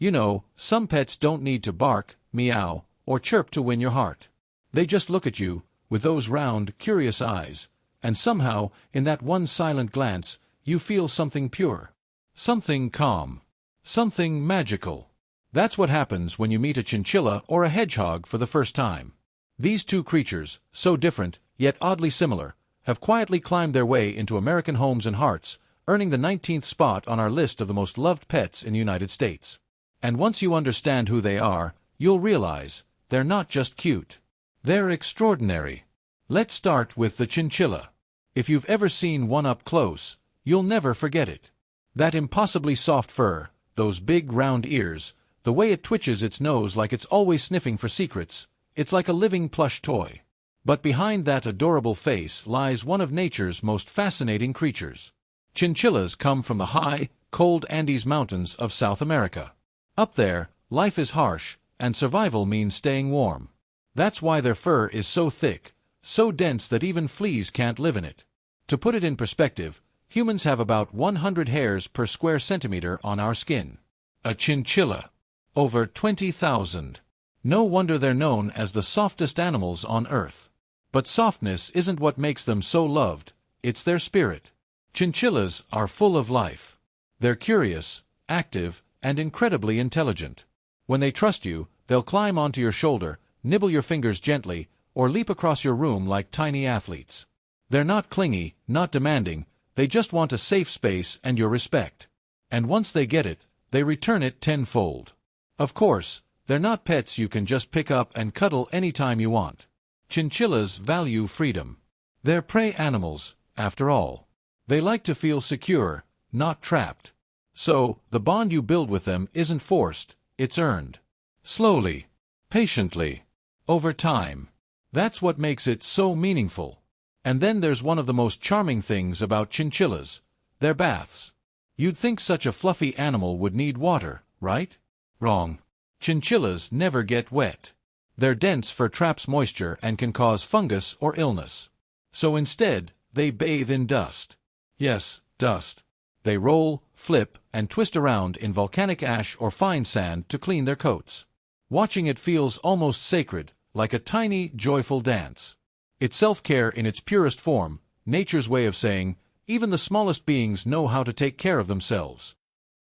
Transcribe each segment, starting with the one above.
You know, some pets don't need to bark, meow, or chirp to win your heart. They just look at you, with those round, curious eyes, and somehow, in that one silent glance, you feel something pure. Something calm. Something magical. That's what happens when you meet a chinchilla or a hedgehog for the first time. These two creatures, so different, yet oddly similar, have quietly climbed their way into American homes and hearts, earning the 19th spot on our list of the most loved pets in the United States. And once you understand who they are, you'll realize, they're not just cute. They're extraordinary. Let's start with the chinchilla. If you've ever seen one up close, you'll never forget it. That impossibly soft fur, those big round ears, the way it twitches its nose like it's always sniffing for secrets, it's like a living plush toy. But behind that adorable face lies one of nature's most fascinating creatures. Chinchillas come from the high, cold Andes Mountains of South America. Up there, life is harsh, and survival means staying warm. That's why their fur is so thick, so dense that even fleas can't live in it. To put it in perspective, humans have about 100 hairs per square centimeter on our skin. A chinchilla. Over 20,000. No wonder they're known as the softest animals on Earth. But softness isn't what makes them so loved, it's their spirit. Chinchillas are full of life. They're curious, active, and incredibly intelligent. When they trust you, they'll climb onto your shoulder, nibble your fingers gently, or leap across your room like tiny athletes. They're not clingy, not demanding, they just want a safe space and your respect. And once they get it, they return it tenfold. Of course, they're not pets you can just pick up and cuddle anytime you want. Chinchillas value freedom. They're prey animals, after all. They like to feel secure, not trapped. So, the bond you build with them isn't forced, it's earned. Slowly. Patiently. Over time. That's what makes it so meaningful. And then there's one of the most charming things about chinchillas. Their baths. You'd think such a fluffy animal would need water, right? Wrong. Chinchillas never get wet. Their dense fur traps moisture and can cause fungus or illness. So instead, they bathe in dust. Yes, dust. They roll, flip, and twist around in volcanic ash or fine sand to clean their coats. Watching it feels almost sacred, like a tiny, joyful dance. It's self-care in its purest form, nature's way of saying, even the smallest beings know how to take care of themselves.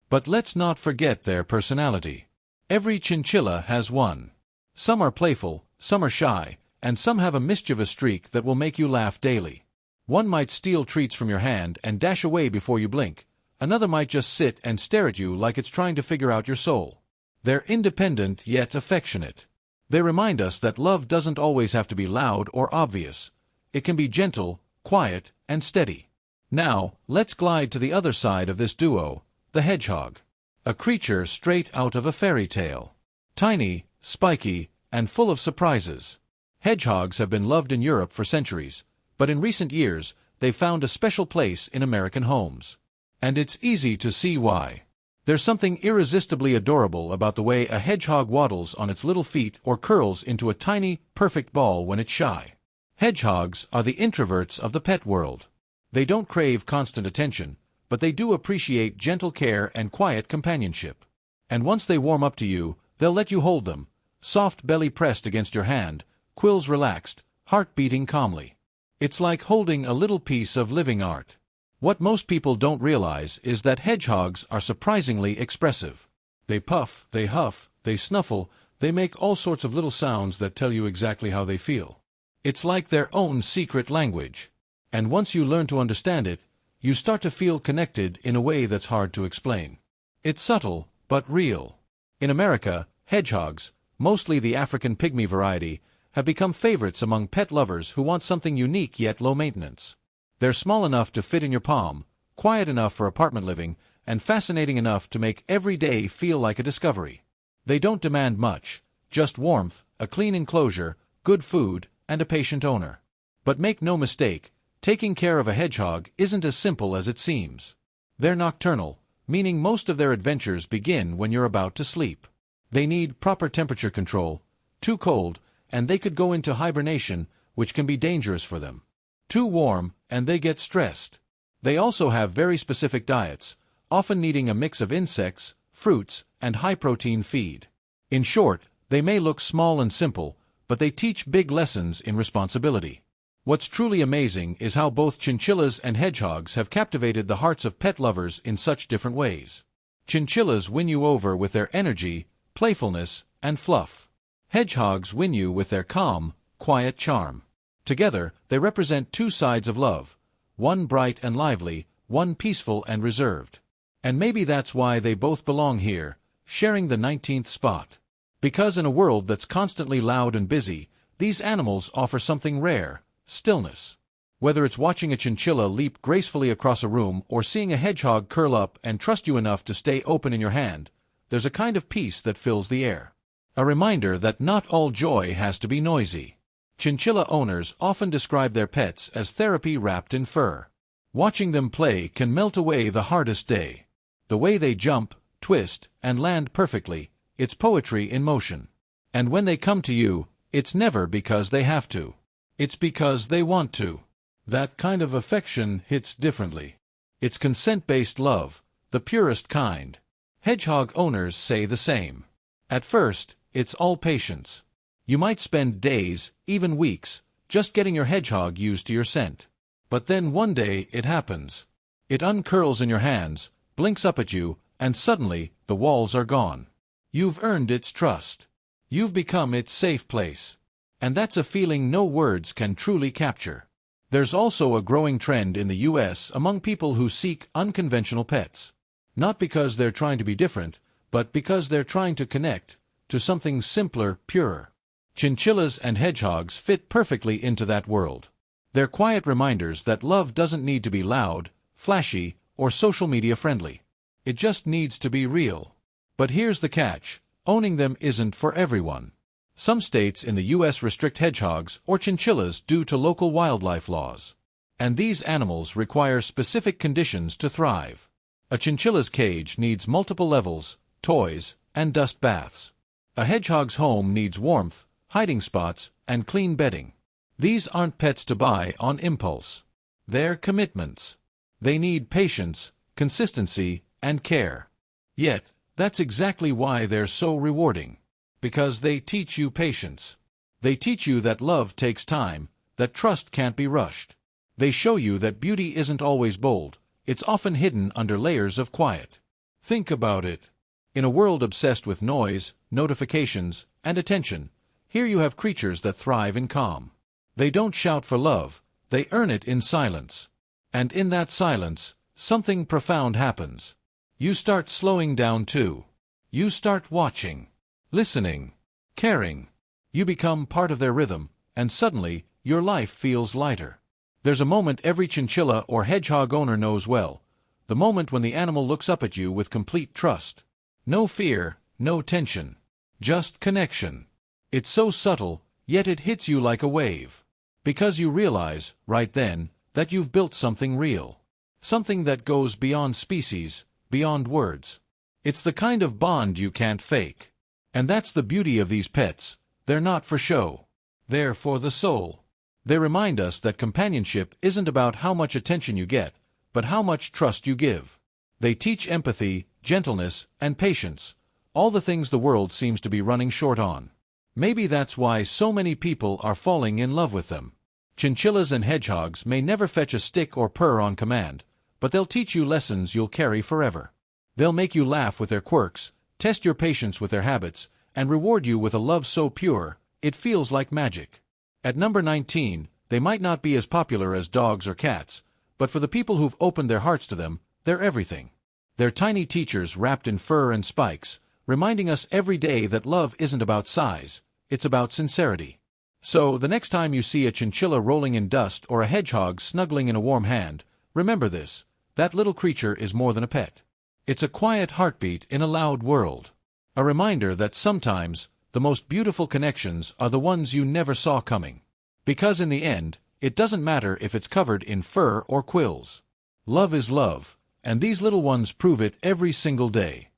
But let's not forget their personality. Every chinchilla has one. Some are playful, some are shy, and some have a mischievous streak that will make you laugh daily. One might steal treats from your hand and dash away before you blink. Another might just sit and stare at you like it's trying to figure out your soul. They're independent yet affectionate. They remind us that love doesn't always have to be loud or obvious. It can be gentle, quiet, and steady. Now, let's glide to the other side of this duo, the hedgehog. A creature straight out of a fairy tale. Tiny, spiky, and full of surprises. Hedgehogs have been loved in Europe for centuries, but in recent years, they've found a special place in American homes. And it's easy to see why. There's something irresistibly adorable about the way a hedgehog waddles on its little feet or curls into a tiny, perfect ball when it's shy. Hedgehogs are the introverts of the pet world. They don't crave constant attention, but they do appreciate gentle care and quiet companionship. And once they warm up to you, they'll let you hold them, soft belly pressed against your hand, quills relaxed, heart beating calmly. It's like holding a little piece of living art. What most people don't realize is that hedgehogs are surprisingly expressive. They puff, they huff, they snuffle, they make all sorts of little sounds that tell you exactly how they feel. It's like their own secret language. And once you learn to understand it, you start to feel connected in a way that's hard to explain. It's subtle, but real. In America, hedgehogs, mostly the African pygmy variety, have become favorites among pet lovers who want something unique yet low maintenance. They're small enough to fit in your palm, quiet enough for apartment living, and fascinating enough to make every day feel like a discovery. They don't demand much, just warmth, a clean enclosure, good food, and a patient owner. But make no mistake, taking care of a hedgehog isn't as simple as it seems. They're nocturnal, meaning most of their adventures begin when you're about to sleep. They need proper temperature control. Too cold, and they could go into hibernation, which can be dangerous for them. Too warm, and they get stressed. They also have very specific diets, often needing a mix of insects, fruits, and high-protein feed. In short, they may look small and simple, but they teach big lessons in responsibility. What's truly amazing is how both chinchillas and hedgehogs have captivated the hearts of pet lovers in such different ways. Chinchillas win you over with their energy, playfulness, and fluff. Hedgehogs win you with their calm, quiet charm. Together, they represent two sides of love, one bright and lively, one peaceful and reserved. And maybe that's why they both belong here, sharing the 19th spot. Because in a world that's constantly loud and busy, these animals offer something rare: stillness. Whether it's watching a chinchilla leap gracefully across a room or seeing a hedgehog curl up and trust you enough to stay open in your hand, there's a kind of peace that fills the air. A reminder that not all joy has to be noisy. Chinchilla owners often describe their pets as therapy wrapped in fur. Watching them play can melt away the hardest day. The way they jump, twist, and land perfectly, it's poetry in motion. And when they come to you, it's never because they have to. It's because they want to. That kind of affection hits differently. It's consent-based love, the purest kind. Hedgehog owners say the same. At first, it's all patience. You might spend days, even weeks, just getting your hedgehog used to your scent. But then one day it happens. It uncurls in your hands, blinks up at you, and suddenly, the walls are gone. You've earned its trust. You've become its safe place. And that's a feeling no words can truly capture. There's also a growing trend in the US among people who seek unconventional pets. Not because they're trying to be different, but because they're trying to connect to something simpler, purer. Chinchillas and hedgehogs fit perfectly into that world. They're quiet reminders that love doesn't need to be loud, flashy, or social media friendly. It just needs to be real. But here's the catch: owning them isn't for everyone. Some states in the US restrict hedgehogs or chinchillas due to local wildlife laws. And these animals require specific conditions to thrive. A chinchilla's cage needs multiple levels, toys, and dust baths. A hedgehog's home needs warmth, hiding spots, and clean bedding. These aren't pets to buy on impulse. They're commitments. They need patience, consistency, and care. Yet, that's exactly why they're so rewarding. Because they teach you patience. They teach you that love takes time, that trust can't be rushed. They show you that beauty isn't always bold, it's often hidden under layers of quiet. Think about it. In a world obsessed with noise, notifications, and attention, here you have creatures that thrive in calm. They don't shout for love, they earn it in silence. And in that silence, something profound happens. You start slowing down too. You start watching, listening, caring. You become part of their rhythm, and suddenly, your life feels lighter. There's a moment every chinchilla or hedgehog owner knows well, the moment when the animal looks up at you with complete trust. No fear, no tension. Just connection. It's so subtle, yet it hits you like a wave. Because you realize, right then, that you've built something real. Something that goes beyond species, beyond words. It's the kind of bond you can't fake. And that's the beauty of these pets. They're not for show. They're for the soul. They remind us that companionship isn't about how much attention you get, but how much trust you give. They teach empathy, gentleness, and patience, all the things the world seems to be running short on. Maybe that's why so many people are falling in love with them. Chinchillas and hedgehogs may never fetch a stick or purr on command, but they'll teach you lessons you'll carry forever. They'll make you laugh with their quirks, test your patience with their habits, and reward you with a love so pure, it feels like magic. At number 19, they might not be as popular as dogs or cats, but for the people who've opened their hearts to them, they're everything. They're tiny teachers wrapped in fur and spikes, reminding us every day that love isn't about size, it's about sincerity. So, the next time you see a chinchilla rolling in dust or a hedgehog snuggling in a warm hand, remember this: that little creature is more than a pet. It's a quiet heartbeat in a loud world. A reminder that sometimes, the most beautiful connections are the ones you never saw coming. Because in the end, it doesn't matter if it's covered in fur or quills. Love is love, and these little ones prove it every single day.